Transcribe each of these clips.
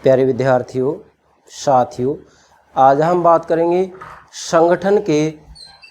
प्यारे विद्यार्थियों, साथियों, आज हम बात करेंगे संगठन के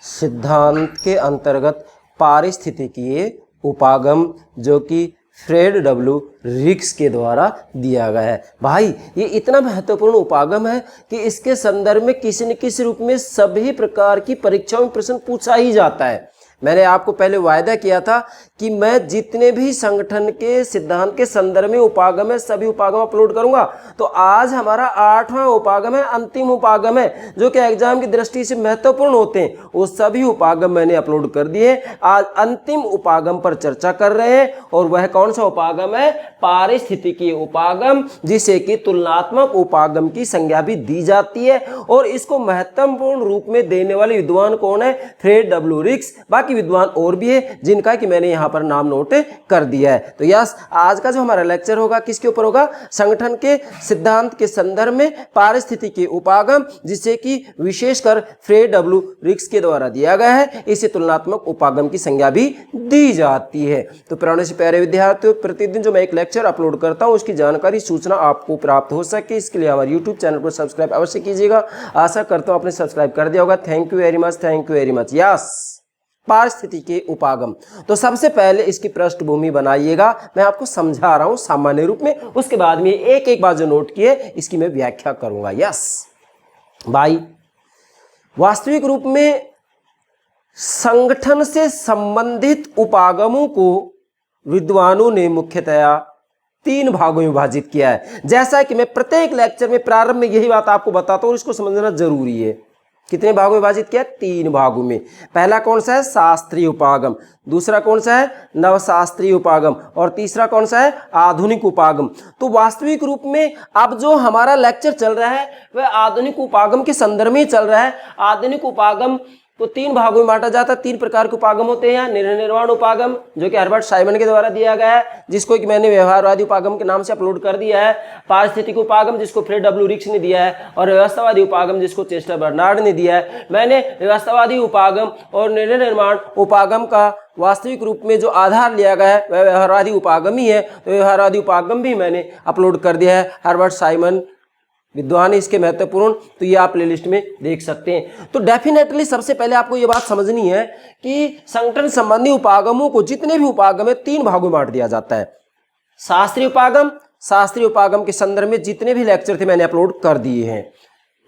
सिद्धांत के अंतर्गत पारिस्थितिकीय उपागम, जो कि फ्रेड डब्ल्यू रिक्स के द्वारा दिया गया है। भाई, ये इतना महत्वपूर्ण उपागम है कि इसके संदर्भ में किसी न किसी रूप में सभी प्रकार की परीक्षाओं में प्रश्न पूछा ही जाता है। मैंने आपको पहले वायदा किया था कि मैं जितने भी संगठन के सिद्धांत के संदर्भ में उपागम है सभी उपागम अपलोड करूंगा। तो आज हमारा 8वां उपागम है, अंतिम उपागम है, जो कि एग्जाम की दृष्टि से महत्वपूर्ण होते हैं। वो सभी उपागम मैंने अपलोड कर दिए। आज अंतिम उपागम पर चर्चा कर रहे हैं, और वह कौन सा उपागम है? पारिस्थितिकीय उपागम, जिसे कि तुलनात्मक उपागम की संज्ञा भी दी जाती है। और इसको महत्वपूर्ण रूप में देने वाले विद्वान कौन है? फ्रेड डब्ल्यू रिक्स। बाकी विद्वान और भी है जिनका कि मैंने यहां पर नाम नोट कर दिया है। तो यस, आज का जो हमारा लेक्चर होगा किसके ऊपर होगा? संगठन के सिद्धांत के संदर्भ में पारिस्थितिकीय उपागम, जिसे कि विशेषकर फ्रेड डब्ल्यू रिक्स के द्वारा दिया गया है। इसे तुलनात्मक उपागम की संज्ञा भी दी जाती है। तो प्राणों से प्यारे विद्यार्थियों, प्रतिदिन जो मैं एक लेक्चर अपलोड करता हूं उसकी जानकारी, सूचना आपको प्राप्त हो सके, इसके लिए हमारे यूट्यूब चैनल को सब्सक्राइब अवश्य कीजिएगा। आशा करता हूं आपने सब्सक्राइब कर दिया होगा। Thank you very much, thank you very much. Yes, पारिस्थितिकीय उपागम। तो सबसे पहले इसकी पृष्ठभूमि बनाइएगा, मैं आपको समझा रहा हूं सामान्य रूप में। उसके बाद में एक एक बात जो नोट किए इसकी मैं व्याख्या करूंगा। यस भाई, वास्तविक रूप में संगठन से संबंधित उपागमों को विद्वानों ने मुख्यतया 3 भागों में विभाजित किया है। जैसा कि मैं प्रत्येक लेक्चर में प्रारंभ में यही बात आपको बताता हूं, इसको समझना जरूरी है। कितने भागों में विभाजित किया? 3 भागों में। पहला कौन सा है? शास्त्रीय उपागम। दूसरा कौन सा है? नवशास्त्रीय उपागम। और तीसरा कौन सा है? आधुनिक उपागम। तो वास्तविक रूप में अब जो हमारा लेक्चर चल रहा है वह आधुनिक उपागम के संदर्भ में चल रहा है। आधुनिक उपागम को 3 भागों में बांटा जाता है। 3 प्रकार के उपागम होते हैं। निर्णय निर्माण उपागम, जो कि हर्बर्ट साइमन के द्वारा दिया गया है, जिसको कि मैंने व्यवहारवादी उपागम के नाम से अपलोड कर दिया है। पारिस्थितिक उपागम, जिसको फ्रेड डब्ल्यू रिक्स ने दिया है। और व्यवस्थावादी उपागम, जिसको चेस्टर बर्नार्ड ने दिया है। मैंने व्यवस्थावादी उपागम और निर्णय निर्माण उपागम का वास्तविक रूप में जो आधार लिया गया है वह व्यवहारवादी उपागम ही है। तो व्यवहारवादी उपागम भी मैंने अपलोड कर दिया है। हर्बर्ट साइमन विद्वान इसके महत्वपूर्ण, तो ये आप प्लेलिस्ट में देख सकते हैं। तो डेफिनेटली सबसे पहले आपको ये बात समझनी है कि संगठन संबंधी उपागमों को, जितने भी उपागम है, 3 भागों में बांट दिया जाता है। शास्त्रीय उपागम, शास्त्रीय उपागम के संदर्भ में जितने भी लेक्चर थे मैंने अपलोड कर दिए हैं।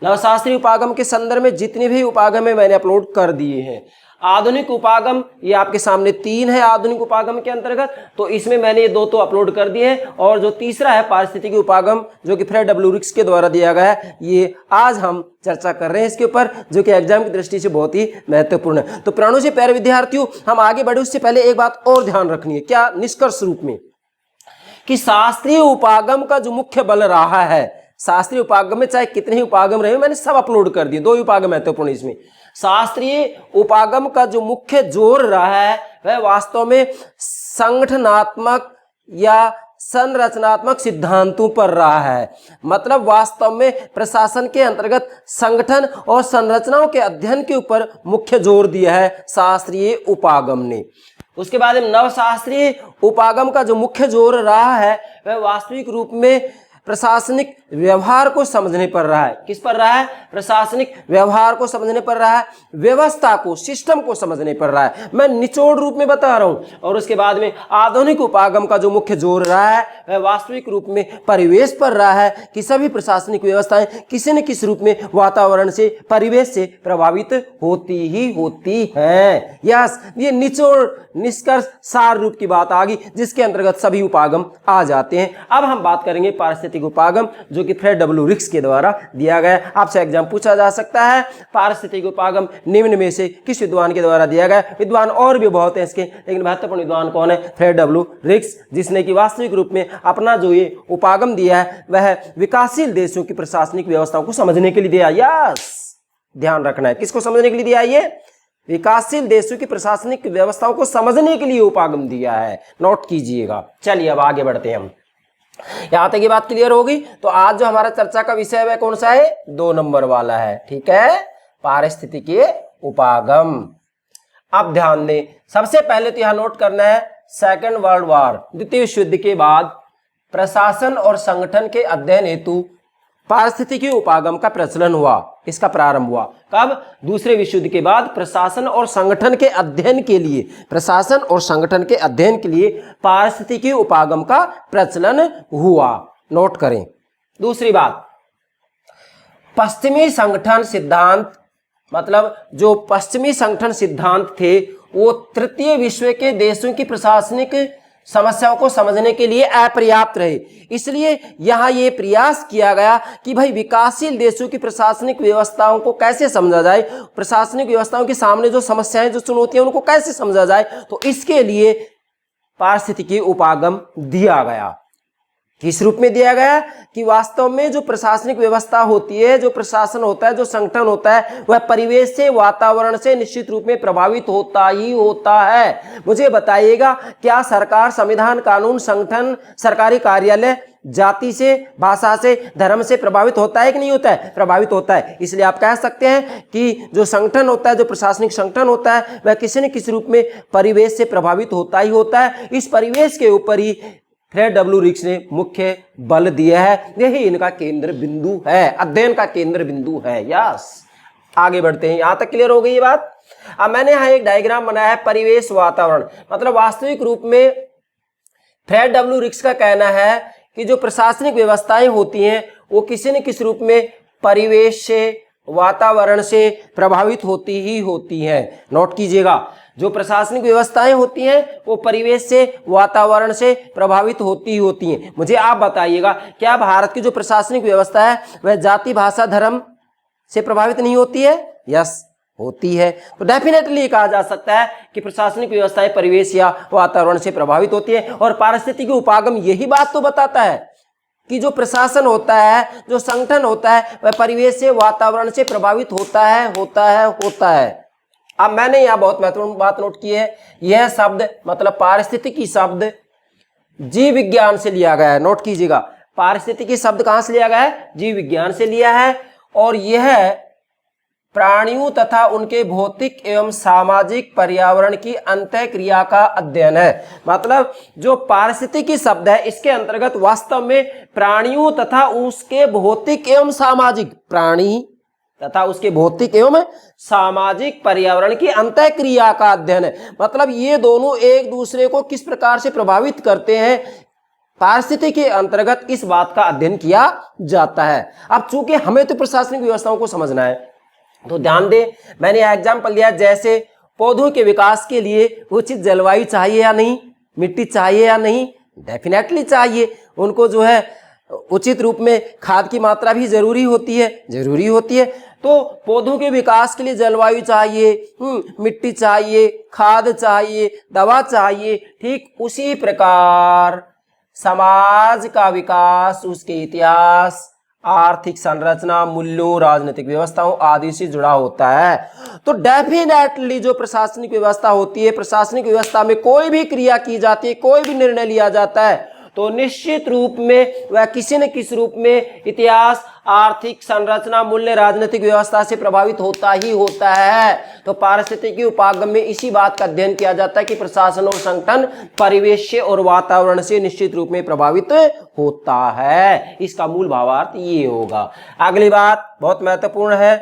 नवशास्त्रीय उपागम के संदर्भ में जितने भी उपागम है मैंने अपलोड कर दिए हैं। आधुनिक उपागम, ये आपके सामने 3 है आधुनिक उपागम के अंतर्गत, तो इसमें मैंने ये 2 तो अपलोड कर दिए हैं। और जो तीसरा है पारिस्थितिकी उपागम, जो कि फ्रेड डब्ल्यू रिक्स के द्वारा दिया गया है, ये आज हम चर्चा कर रहे हैं इसके ऊपर, जो कि एग्जाम की दृष्टि से बहुत ही महत्वपूर्ण है। तो प्राणों से प्यारे विद्यार्थियों, हम आगे बढ़े उससे पहले एक बात और ध्यान रखनी है। क्या? निष्कर्ष रूप में कि शास्त्रीय उपागम का जो मुख्य बल रहा है, शास्त्रीय उपागम में चाहे कितने ही उपागम रहे, मैंने सब अपलोड कर दिए। 2 ही उपागम महत्वपूर्ण इसमें। शास्त्रीय उपागम का जो मुख्य जोर रहा है वह वास्तव में संगठनात्मक या संरचनात्मक सिद्धांतों पर रहा है। मतलब वास्तव में प्रशासन के अंतर्गत संगठन और संरचनाओं के अध्ययन के ऊपर मुख्य जोर दिया है शास्त्रीय उपागम ने। उसके बाद नवशास्त्रीय उपागम का जो मुख्य जोर रहा है वह वास्तविक रूप में प्रशासनिक व्यवहार को समझने पर रहा है। किस पर रहा है? प्रशासनिक व्यवहार को समझने पर रहा है, व्यवस्था को, सिस्टम को समझने पर रहा है। मैं निचोड़ रूप में बता रहा हूं। और उसके बाद में आधुनिक उपागम का जो मुख्य जोर रहा है वह वास्तविक रूप में परिवेश पर रहा है कि सभी प्रशासनिक व्यवस्थाएं किसी न किसी रूप में वातावरण से, परिवेश से प्रभावित होती ही होती हैं। यस, ये निचोड़, निष्कर्ष, सार रूप की बात आ गई, जिसके अंतर्गत सभी उपागम आ जाते हैं। अब हम बात करेंगे पारिस्थितिक उपागम, जो कि फ्रेड डब्ल्यू रिक्स के द्वारा दिया गया। आपसे एग्जाम पूछा जा सकता है, पारिस्थितिक उपागम निम्न में से किस विद्वान के द्वारा दिया गया? विद्वान और भी बहुत हैं इसके, लेकिन महत्वपूर्ण विद्वान कौन है? फ्रेड डब्ल्यू रिक्स, जिसने कि वास्तविक रूप में अपना जो ये उपागम दिया है वह विकासशील देशों की प्रशासनिक व्यवस्थाओं को समझने के लिए दिया। यस, ध्यान रखना है, किसको समझने के लिए दिया? ये विकासशील देशों की प्रशासनिक व्यवस्थाओं को समझने के लिए उपागम दिया है। नोट कीजिएगा। चलिए अब आगे बढ़ते हैं हम। यहां तक ये बात क्लियर होगी। तो आज जो हमारा चर्चा का विषय है कौन सा है? 2 नंबर वाला है। ठीक है, पारिस्थितिकीय उपागम। अब ध्यान दें, सबसे पहले तो यहां नोट करना है, सेकेंड वर्ल्ड वॉर, द्वितीय विश्व युद्ध के बाद प्रशासन और संगठन के अध्ययन हेतु पारिस्थितिकी उपागम का प्रचलन हुआ। इसका प्रारंभ हुआ कब? दूसरे विश्व युद्ध के बाद प्रशासन और संगठन के अध्ययन के लिए, प्रशासन और संगठन के अध्ययन के लिए पारिस्थितिकी उपागम का प्रचलन हुआ। नोट करें। दूसरी बात, पश्चिमी संगठन सिद्धांत, मतलब जो पश्चिमी संगठन सिद्धांत थे वो तृतीय विश्व के देशों की प्रशासनिक समस्याओं को समझने के लिए अपर्याप्त रहे। इसलिए यहां ये प्रयास किया गया कि भाई विकासशील देशों की प्रशासनिक व्यवस्थाओं को कैसे समझा जाए, प्रशासनिक व्यवस्थाओं के सामने जो समस्याएं, जो चुनौतियां, उनको कैसे समझा जाए। तो इसके लिए पारिस्थितिकी उपागम दिया गया। किस रूप में दिया गया? कि वास्तव में जो प्रशासनिक व्यवस्था होती है, जो प्रशासन होता है, जो संगठन होता है, वह परिवेश से, वातावरण से निश्चित रूप में प्रभावित होता ही होता है। मुझे बताइएगा, क्या सरकार, संविधान, कानून, संगठन, सरकारी कार्यालय जाति से, भाषा से, धर्म से प्रभावित होता है कि नहीं होता है? प्रभावित होता है। इसलिए आप कह सकते हैं कि जो संगठन होता है, जो प्रशासनिक संगठन होता है, वह किसी न किसी रूप में परिवेश से प्रभावित होता ही होता है। इस परिवेश के ऊपर ही फ्रेड डब्ल्यू रिक्स ने मुख्य बल दिया है। यही इनका केंद्र बिंदु है, अध्ययन का केंद्र बिंदु है। यस, आगे बढ़ते हैं। यहां तक क्लियर हो गई ये बात। अब मैंने यहां एक डायग्राम बनाया है, परिवेश वातावरण। मतलब वास्तविक रूप में फ्रेड डब्ल्यू रिक्स का कहना है कि जो प्रशासनिक व्यवस्थाएं होती हैं वो किसी न किसी रूप में परिवेश से, वातावरण से प्रभावित होती ही होती हैं। नोट कीजिएगा, जो प्रशासनिक व्यवस्थाएं होती हैं वो परिवेश से, वातावरण से प्रभावित होती ही होती हैं। मुझे आप बताइएगा, क्या भारत की जो प्रशासनिक व्यवस्था है वह जाति, भाषा, धर्म से प्रभावित नहीं होती है? यस, होती है। तो डेफिनेटली कहा जा सकता है कि प्रशासनिक व्यवस्थाएं परिवेश या वातावरण से प्रभावित होती है। और पारिस्थितिकी उपागम यही बात तो बताता है कि जो प्रशासन होता है, जो संगठन होता है, वह परिवेश से, वातावरण से प्रभावित होता है। अब मैंने यहाँ बहुत महत्वपूर्ण बात नोट की है। यह शब्द, मतलब पारिस्थितिकी शब्द, जीव विज्ञान से लिया गया है। नोट कीजिएगा, पारिस्थितिकी शब्द कहां से लिया गया है? जीव विज्ञान से लिया है। और यह प्राणियों तथा उनके भौतिक एवं सामाजिक पर्यावरण की अंतःक्रिया का अध्ययन है। मतलब जो पारिस्थितिकी शब्द है, इसके अंतर्गत वास्तव में प्राणियों तथा उसके भौतिक एवं सामाजिक, प्राणी तथा उसके भौतिक एवं सामाजिक पर्यावरण की अंतःक्रिया का अध्ययन है। मतलब ये दोनों एक दूसरे को किस प्रकार से प्रभावित करते हैं, पारिस्थितिकी के अंतर्गत इस बात का अध्ययन किया जाता है। अब चूंकि हमें तो प्रशासनिक व्यवस्थाओं को समझना है, तो ध्यान दें, मैंने एग्जाम्पल दिया, जैसे पौधों के विकास के लिए उचित जलवायु चाहिए या नहीं, मिट्टी चाहिए या नहीं? डेफिनेटली चाहिए। उनको जो है उचित रूप में खाद की मात्रा भी जरूरी होती है। तो पौधों के विकास के लिए जलवायु चाहिए, मिट्टी चाहिए, खाद चाहिए, दवा चाहिए। ठीक उसी प्रकार समाज का विकास उसके इतिहास, आर्थिक संरचना, मूल्यों, राजनीतिक व्यवस्थाओं आदि से जुड़ा होता है। तो डेफिनेटली जो प्रशासनिक व्यवस्था होती है, प्रशासनिक व्यवस्था में कोई भी क्रिया की जाती है, कोई भी निर्णय लिया जाता है, तो निश्चित रूप में वह किसी न किसी रूप में इतिहास, आर्थिक संरचना, मूल्य, राजनीतिक व्यवस्था से प्रभावित होता ही होता है। तो पारिस्थितिकी उपागम में इसी बात का अध्ययन किया जाता है कि प्रशासन और संगठन परिवेश से और वातावरण से निश्चित रूप में प्रभावित होता है। इसका मूल भावार्थ ये होगा। अगली बात बहुत महत्वपूर्ण है,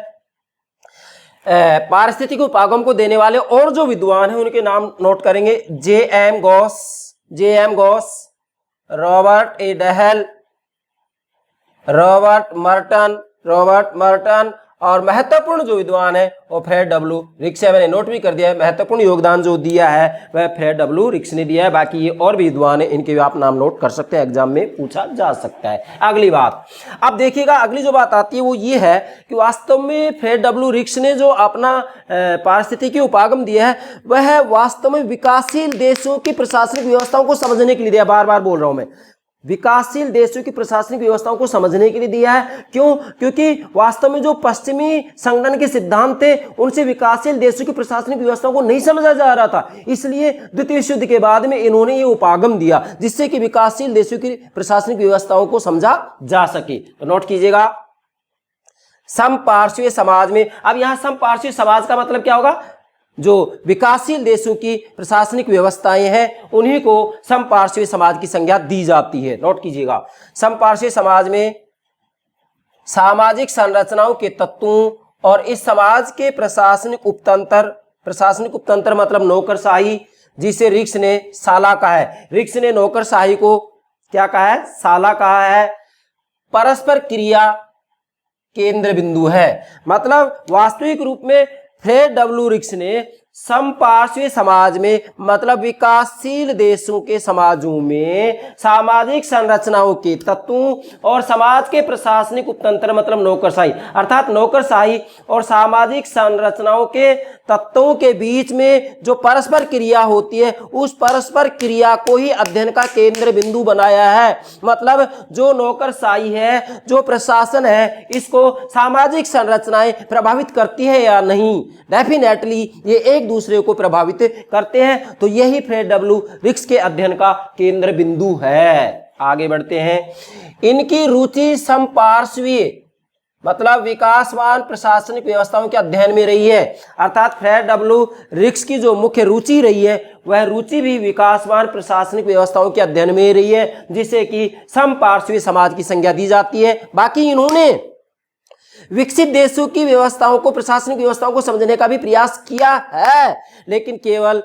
पारिस्थितिकी उपागम को देने वाले और जो विद्वान हैं उनके नाम नोट करेंगे। J M Ghosh, Robert A Dahl, Robert Merton और महत्वपूर्ण जो विद्वान है वो फ्रेड डब्ल्यू रिक्स है। मैंने नोट भी कर दिया है, महत्वपूर्ण योगदान जो दिया है वह फ्रेड डब्ल्यू रिक्स ने दिया है। बाकी ये और भी विद्वान है, इनके भी आप नाम नोट कर सकते हैं, एग्जाम में पूछा जा सकता है। अगली बात, अब देखिएगा, अगली जो बात आती है वो ये है कि वास्तव में फ्रेड डब्ल्यू रिक्स ने जो अपना पारिस्थितिकी उपागम दिया है वह वास्तव में विकासशील देशों की प्रशासनिक व्यवस्थाओं को समझने के लिए दिया। बार बार बोल रहा हूं मैं, विकासशील देशों की प्रशासनिक व्यवस्थाओं को समझने के लिए दिया है। क्यों? क्योंकि वास्तव में जो पश्चिमी संगठन के सिद्धांत थे उनसे विकासशील देशों की प्रशासनिक व्यवस्थाओं को नहीं समझा जा रहा था। इसलिए द्वितीय विश्व युद्ध के बाद में इन्होंने ये उपागम दिया जिससे कि विकासशील देशों की प्रशासनिक व्यवस्थाओं को समझा जा सके। तो नोट कीजिएगा, समपार्श्वीय समाज में। अब यहां समपार्श्वीय समाज का मतलब क्या होगा? जो विकासशील देशों की प्रशासनिक व्यवस्थाएं हैं उन्हीं को समपार्श्वीय समाज की संज्ञा दी जाती है। नोट कीजिएगा, समपार्श्वीय समाज में सामाजिक संरचनाओं के तत्वों और इस समाज के प्रशासनिक उपतंत्र मतलब नौकरशाही, जिसे रिक्स ने साला कहा है। रिक्स ने नौकरशाही को क्या कहा है? साला कहा है। परस्पर क्रिया केंद्र बिंदु है। मतलब वास्तविक रूप में फ्रेड डब्ल्यू रिक्स ने समपार्श्वीय समाज में मतलब विकासशील देशों के समाजों में सामाजिक संरचनाओं के तत्वों और समाज के प्रशासनिक उपतंत्र मतलब नौकरशाही, अर्थात नौकरशाही और सामाजिक संरचनाओं के तत्वों के बीच में जो परस्पर क्रिया होती है उस परस्पर क्रिया को ही अध्ययन का केंद्र बिंदु बनाया है। मतलब जो नौकरशाही है, जो प्रशासन है, इसको सामाजिक संरचनाएं प्रभावित करती है या नहीं? डेफिनेटली ये एक दूसरे को प्रभावित करते हैं। तो यही फ्रेड डब्ल्यू रिक्स के अध्ययन का केंद्र बिंदु है। आगे बढ़ते हैं। इनकी रुचि समपार्श्वीय मतलब विकासवान प्रशासनिक व्यवस्थाओं के अध्ययन में रही है। अर्थात फ्रेड डब्ल्यू रिक्स की जो मुख्य रुचि रही है वह रुचि भी विकासवान प्रशासनिक व्यवस्थाओं के अध्ययन में रही है, जिसे कि समपार्श्वीय समाज की संज्ञा दी जाती है। बाकी इन्होंने विकसित देशों की व्यवस्थाओं को, प्रशासनिक व्यवस्थाओं को समझने का भी प्रयास किया है, लेकिन केवल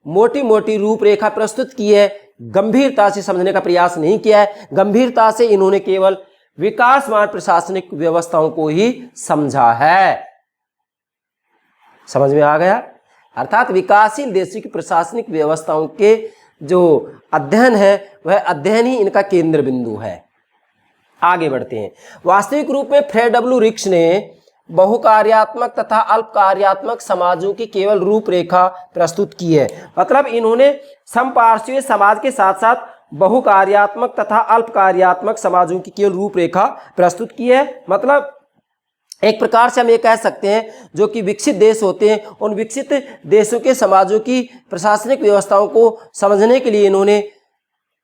मोटी मोटी रूपरेखा प्रस्तुत की है, गंभीरता से समझने का प्रयास नहीं किया है। गंभीरता से इन्होंने केवल विकासवान प्रशासनिक व्यवस्थाओं को ही समझा है। समझ में आ गया? अर्थात विकासशील देशों की प्रशासनिक व्यवस्थाओं के जो अध्ययन है वह अध्ययन ही इनका केंद्र बिंदु है। आगे बढ़ते हैं। वास्तविक रूप में फ्रेड डब्ल्यू रिक्स ने बहुकार्यात्मक तथा अल्प कार्यात्मक समाजों की केवल रूपरेखा प्रस्तुत की है। मतलब इन्होंने समपार्श्वीय समाज के साथ साथ बहुकार्यात्मक तथा अल्प कार्यात्मक समाजों की केवल रूपरेखा प्रस्तुत की है। मतलब एक प्रकार से हम ये कह सकते हैं जो कि विकसित देश होते हैं उन विकसित देशों के समाजों की प्रशासनिक व्यवस्थाओं को समझने के लिए इन्होंने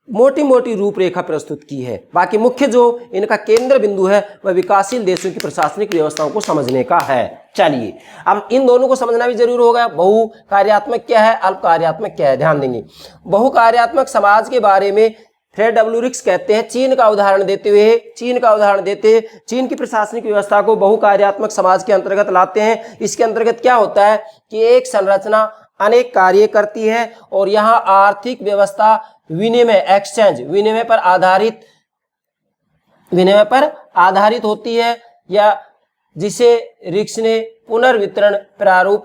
मोटी मोटी रूपरेखा प्रस्तुत की है। बाकी मुख्य जो इनका केंद्र बिंदु है वह विकासशील देशों की प्रशासनिक व्यवस्थाओं को समझने का है। चलिए, अब इन दोनों को समझना भी जरूर होगा। बहुकार्यात्मक क्या है, अल्प कार्यात्मक क्या है, ध्यान देंगे। बहुकार्यात्मक समाज के बारे में फ्रेड डब्ल्यू रिक्स कहते हैं, चीन का उदाहरण देते चीन की प्रशासनिक व्यवस्था को बहुकार्यात्मक समाज के अंतर्गत लाते हैं। इसके अंतर्गत क्या होता है कि एक संरचना अनेक कार्य करती है और यहाँ आर्थिक व्यवस्था विनिमय एक्सचेंज विनिमय पर आधारित होती है, या जिसे रिक्स ने पुनर्वितरण प्रारूप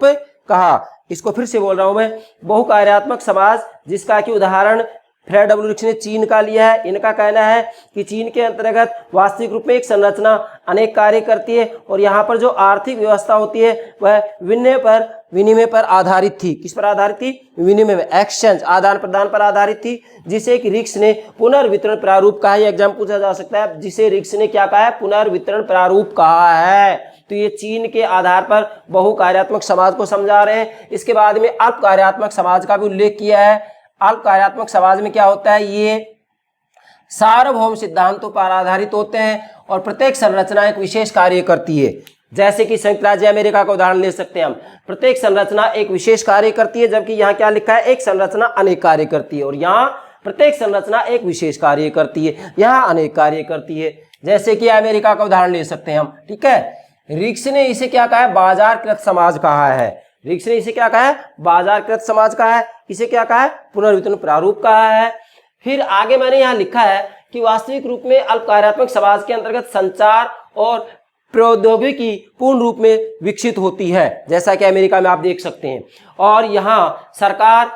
कहा। इसको फिर से बोल रहा हूं मैं। बहुकार्यात्मक समाज जिसका कि उदाहरण फ्रेड डब्ल्यू रिक्स ने चीन का लिया है। इनका कहना है कि चीन के अंतर्गत वास्तविक रूप में एक संरचना अनेक कार्य करती है और यहाँ पर जो आर्थिक व्यवस्था होती है वह विनिमय पर आधारित थी। किस पर आधारित थी? विनिमय में, एक्सचेंज, आदान प्रदान पर आधारित थी, जिसे कि रिक्स ने पुनर्वितरण प्रारूप कहा है। एग्जाम पूछा जा सकता है, जिसे रिक्स ने क्या कहा है? पुनर्वितरण प्रारूप कहा है। तो ये चीन के आधार पर बहुकार्यात्मक समाज को समझा रहे हैं। इसके बाद में अल्प कार्यात्मक समाज का भी उल्लेख किया है। अल्प कार्यात्मक समाज में क्या होता है? ये सार्वभौम सिद्धांतों पर आधारित होते हैं और प्रत्येक संरचना एक विशेष कार्य करती है। जैसे कि संयुक्त राज्य अमेरिका का उदाहरण ले सकते हैं हम। प्रत्येक संरचना एक विशेष कार्य करती है, जबकि यहाँ क्या लिखा है? एक संरचना अनेक कार्य करती है। और यहाँ प्रत्येक संरचना एक विशेष कार्य करती है, यहाँ अनेक कार्य करती है। जैसे कि अमेरिका का उदाहरण ले सकते हैं हम, ठीक है। रिक्स ने इसे क्या कहा है? बाजारकृत समाज कहा है। रिक्स ने इसे क्या कहा है? बाजारकृत समाज कहा है। इसे क्या कहा है? पुनर्वितरण प्रारूप कहा है। फिर आगे मैंने यहाँ लिखा है कि वास्तविक रूप में अल्प कार्यात्मक समाज के अंतर्गत संचार और प्रौद्योगिकी पूर्ण रूप में विकसित होती है, जैसा कि अमेरिका में आप देख सकते हैं। और यहाँ सरकार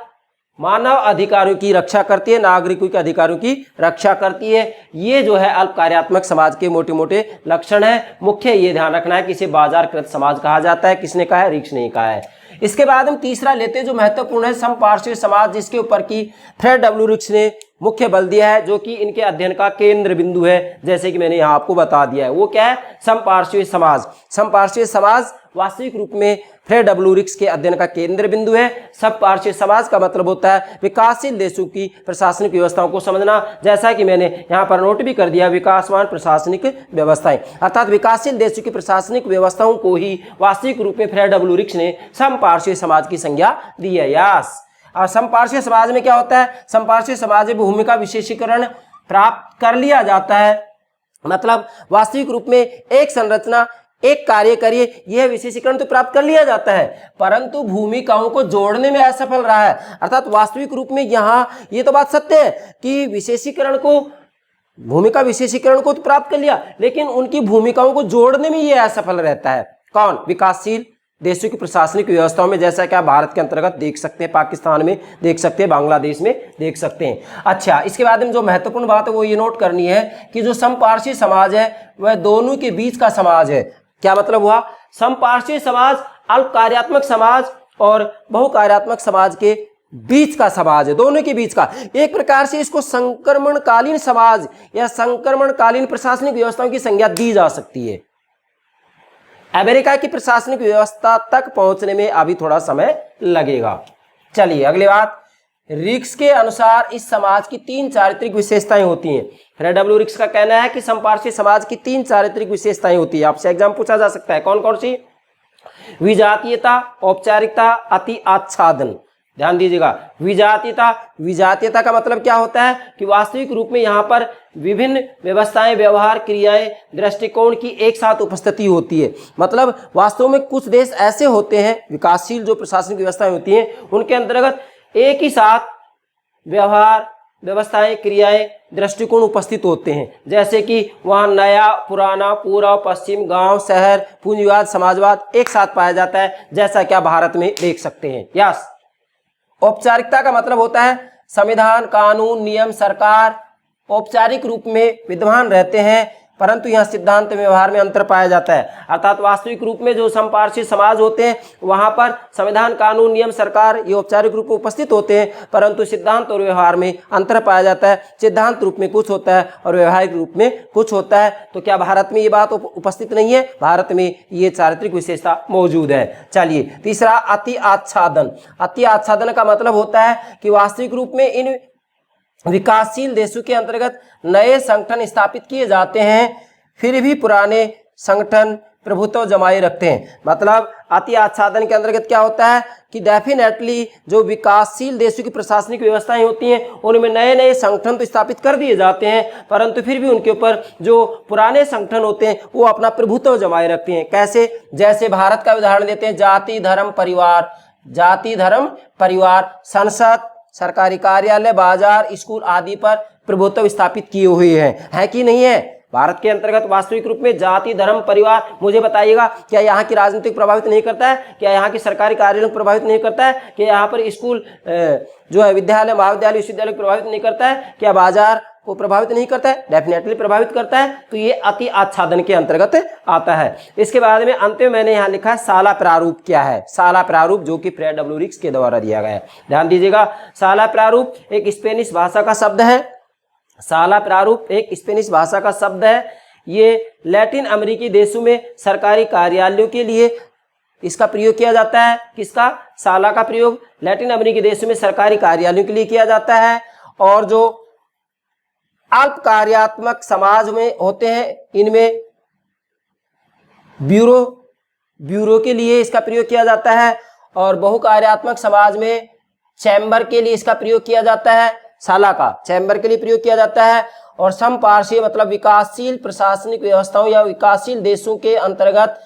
मानव अधिकारों की रक्षा करती है, नागरिकों के अधिकारों की रक्षा करती है। ये जो है अल्प कार्यात्मक समाज के मोटे मोटे लक्षण है। मुख्य ये ध्यान रखना है कि इसे बाजारकृत समाज कहा जाता है। किसने कहा है? रिक्स ने कहा है। इसके बाद हम तीसरा लेते हैं जो महत्वपूर्ण है, समपार्श्वीय समाज, जिसके ऊपर की फ्रेड डब्ल्यू रिक्स ने मुख्य बल दिया है, जो कि इनके अध्ययन का केंद्र बिंदु है, जैसे कि मैंने यहाँ आपको बता दिया है। वो क्या है? समपार्श्वीय समाज। समपार्श्वीय समाज वास्तविक रूप में फ्रेड डब्ल्यू रिक्स के अध्ययन का केंद्र बिंदु है। समपार्श्विक समाज का मतलब होता है विकासशील देशों की प्रशासनिक व्यवस्थाओं को समझना, जैसा कि मैंने यहाँ पर नोट भी कर दिया, विकासवान प्रशासनिक व्यवस्थाएं, अर्थात विकासशील देशों की प्रशासनिक व्यवस्थाओं को ही वास्तविक रूप में फ्रेड डब्ल्यू रिक्स ने समपार्श्विक समाज की संज्ञा दी है। यस, और समपार्श्विक समाज में क्या होता है, समपार्श्विक समाज में भूमिका विशेषीकरण प्राप्त कर लिया जाता है, मतलब वास्तविक रूप में एक संरचना एक कार्य करिए, यह विशेषीकरण तो प्राप्त कर लिया जाता है, परंतु भूमिकाओं को जोड़ने में असफल रहा है। अर्थात वास्तविक रूप में यहाँ ये तो बात सत्य है कि विशेषीकरण को, भूमिका विशेषीकरण को तो प्राप्त कर लिया, लेकिन उनकी भूमिकाओं को जोड़ने में यह असफल रहता है। कौन? विकासशील देशों की प्रशासनिक व्यवस्थाओं में, जैसा कि आप भारत के अंतर्गत देख सकते हैं, पाकिस्तान में देख सकते हैं, बांग्लादेश में देख सकते हैं। अच्छा, इसके बाद में जो महत्वपूर्ण बात है वो ये नोट करनी है कि जो समपार्श्विक समाज है वह दोनों के बीच का समाज है। क्या मतलब हुआ? समपार्श्विक समाज अल्प कार्यात्मक समाज और बहुकार्यात्मक समाज के बीच का समाज है, दोनों के बीच का। एक प्रकार से इसको संक्रमणकालीन समाज या संक्रमणकालीन प्रशासनिक व्यवस्थाओं की संज्ञा दी जा सकती है। अमेरिका की प्रशासनिक व्यवस्था तक पहुंचने में अभी थोड़ा समय लगेगा। चलिए अगली बात, रिक्स के अनुसार इस समाज की 3 चारित्रिक विशेषताएं होती हैं। फ्रेड डब्ल्यू रिक्स का कहना है कि समपार्श्विक समाज की 3 चारित्रिक विशेषताएं होती है। आपसे एग्जाम पूछा जा सकता है, कौन कौन सी? विजातीयता, औपचारिकता, अति आच्छादन। ध्यान दीजिएगा, विजातीयता, विजातीयता का मतलब क्या होता है कि वास्तविक रूप में यहाँ पर विभिन्न व्यवस्थाएं, व्यवहार, क्रियाएं, दृष्टिकोण की एक साथ उपस्थिति होती है। मतलब वास्तव में कुछ देश ऐसे होते हैं, विकासशील जो प्रशासनिक व्यवस्थाएं होती हैं उनके अंतर्गत एक ही साथ व्यवहार, व्यवस्थाएं, क्रियाएं, दृष्टिकोण उपस्थित होते हैं। जैसे कि वहाँ नया, पुराना, पूर्व, पश्चिम, गांव, शहर, पूंजीवाद, समाजवाद एक साथ पाया जाता है, जैसा कि आप भारत में देख सकते हैं। यस। औपचारिकता का मतलब होता है संविधान, कानून, नियम, सरकार औपचारिक रूप में विद्यमान रहते हैं, परंतु यहाँ सिद्धांत व्यवहार में अंतर पाया जाता है। अर्थात वास्तविक रूप में जो समपार्श्विक समाज होते हैं वहाँ पर संविधान, कानून, नियम, सरकार ये औपचारिक रूप में उपस्थित होते हैं, परंतु सिद्धांत और व्यवहार में अंतर पाया जाता है। सिद्धांत रूप में कुछ होता है और व्यवहारिक रूप में कुछ होता है। तो क्या भारत में ये बात उपस्थित नहीं है? भारत में ये चारित्रिक विशेषता मौजूद है। चलिए तीसरा, अति आच्छादन। अति आच्छादन का मतलब होता है कि वास्तविक रूप में इन विकासशील देशों के अंतर्गत नए संगठन स्थापित किए जाते हैं, फिर भी पुराने संगठन प्रभुत्व जमाए रखते हैं। मतलब अति आच्छादन के अंतर्गत क्या होता है कि डेफिनेटली जो विकासशील देशों की प्रशासनिक व्यवस्थाएं होती हैं उनमें नए नए संगठन तो स्थापित कर दिए जाते हैं, परंतु फिर भी उनके ऊपर जो पुराने संगठन होते हैं वो अपना प्रभुत्व जमाए रखते हैं। कैसे? जैसे भारत का उदाहरण देते हैं, जाति धर्म परिवार, जाति धर्म परिवार, संसद, सरकारी कार्यालय, बाजार, स्कूल आदि पर प्रभुत्व स्थापित किए हुए हैं, है कि नहीं है? भारत के अंतर्गत वास्तविक रूप में जाति धर्म परिवार, मुझे बताइएगा क्या यहाँ की राजनीति को प्रभावित नहीं करता है? क्या यहाँ की सरकारी कार्यालयों को प्रभावित नहीं करता है? क्या यहाँ पर स्कूल जो है विद्यालय, महाविद्यालय, विश्वविद्यालय को प्रभावित नहीं करता है? क्या बाजार को प्रभावित नहीं करता है? डेफिनेटली प्रभावित करता है। तो ये अति आच्छादन के अंतर्गत आता है। इसके बाद में अंत में मैंने यहाँ लिखा है साला प्रारूप क्या है। साला प्रारूप जो कि फ्रेड डब्ल्यू रिक्स के द्वारा दिया गया है। ध्यान दीजिएगा, साला प्रारूप एक स्पेनिश भाषा का शब्द है। साला प्रारूप एक स्पेनिश भाषा का शब्द है। ये लैटिन अमेरिकी देशों में सरकारी कार्यालयों के लिए इसका प्रयोग किया जाता है। किसका? साला का प्रयोग लैटिन अमेरिकी देशों में सरकारी कार्यालयों के लिए किया जाता है। और जो अल्प कार्यात्मक समाज में होते हैं इनमें ब्यूरो के लिए इसका प्रयोग किया जाता है, और बहुकार्यात्मक समाज में चैम्बर के लिए इसका प्रयोग किया जाता है। साला का चैम्बर के लिए प्रयोग किया जाता है। और समपार्श्वीय मतलब विकासशील प्रशासनिक व्यवस्थाओं या विकासशील देशों के अंतर्गत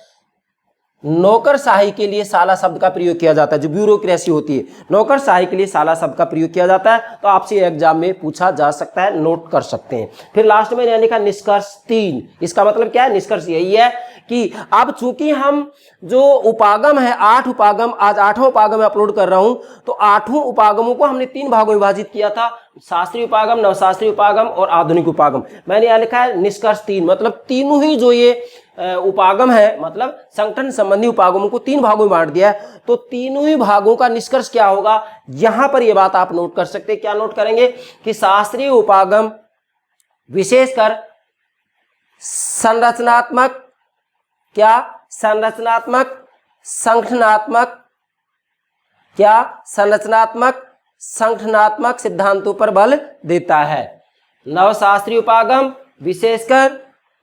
नौकरशाही के लिए साला शब्द का प्रयोग किया जाता है। जो ब्यूरोक्रेसी होती है, नौकरशाही के लिए साला शब्द का प्रयोग किया जाता है। तो आपसे एग्जाम में पूछा जा सकता है, नोट कर सकते हैं। फिर लास्ट में मैंने लिखा निष्कर्ष 3। इसका मतलब क्या है? निष्कर्ष यही है कि अब चूंकि हम जो उपागम है 8 उपागम, आज 8वां उपागम अपलोड कर रहा हूं, तो 8 उपागमों को हमने 3 भागों में विभाजित किया था, शास्त्रीय उपागम, नवशास्त्रीय उपागम और आधुनिक उपागम। मैंने यहाँ लिखा है निष्कर्ष 3, मतलब तीनों ही जो ये उपागम है, मतलब संगठन संबंधी उपागमों को 3 भागों में बांट दिया है। तो तीनों ही भागों का निष्कर्ष क्या होगा, यहां पर ये बात आप नोट कर सकते हैं। क्या नोट करेंगे कि शास्त्रीय उपागम विशेषकर संरचनात्मक संगठनात्मक क्या संगठनात्मक सिद्धांतों पर बल देता है। नवशास्त्रीय उपागम विशेषकर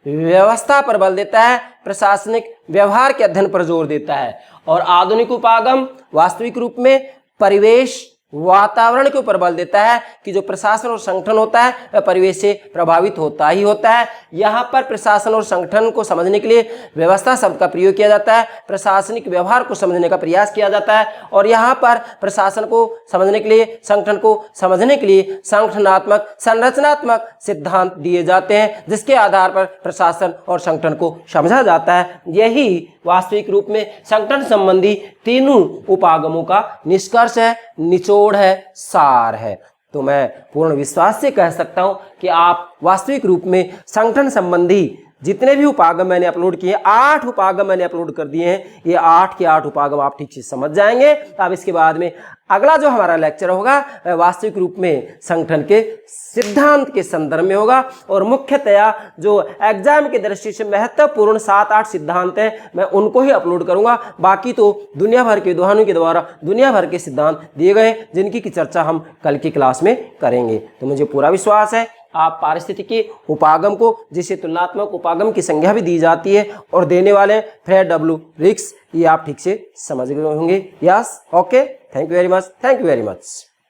व्यवस्था पर बल देता है, प्रशासनिक व्यवहार के अध्ययन पर जोर देता है। और आधुनिक उपागम वास्तविक रूप में परिवेश वातावरण के ऊपर बल देता है कि जो प्रशासन और संगठन होता है वह परिवेश से प्रभावित होता ही होता है। यहाँ पर प्रशासन और संगठन को समझने के लिए व्यवस्था शब्द का प्रयोग किया जाता है, प्रशासनिक व्यवहार को समझने का प्रयास किया जाता है, और यहाँ पर प्रशासन को समझने के लिए, संगठन को समझने के लिए संगठनात्मक संरचनात्मक सिद्धांत दिए जाते हैं, जिसके आधार पर प्रशासन और संगठन को समझा जाता है। यही वास्तविक रूप में संगठन संबंधी तीनों उपागमों का निष्कर्ष है, निचोड़ है, सार है। तो मैं पूर्ण विश्वास से कह सकता हूं कि आप वास्तविक रूप में संगठन संबंधी जितने भी उपागम मैंने अपलोड किए, 8 उपागम मैंने अपलोड कर दिए हैं, ये 8 के 8 उपागम आप ठीक से समझ जाएंगे। अब इसके बाद में अगला जो हमारा लेक्चर होगा वह वास्तविक रूप में संगठन के सिद्धांत के संदर्भ में होगा, और मुख्यतया जो एग्जाम की दृष्टि से महत्वपूर्ण 7-8 सिद्धांत हैं मैं उनको ही अपलोड करूंगा। बाकी तो दुनिया भर के विद्वानों के द्वारा दुनिया भर के सिद्धांत दिए गए जिनकी की चर्चा हम कल की क्लास में करेंगे। तो मुझे पूरा विश्वास है आप पारिस्थितिकी उपागम को, जिसे तुलनात्मक उपागम की संज्ञा भी दी जाती है, और देने वाले फ्रेड डब्ल्यू रिक्स, ये आप ठीक से समझ गए होंगे। Yes, okay, thank you very much.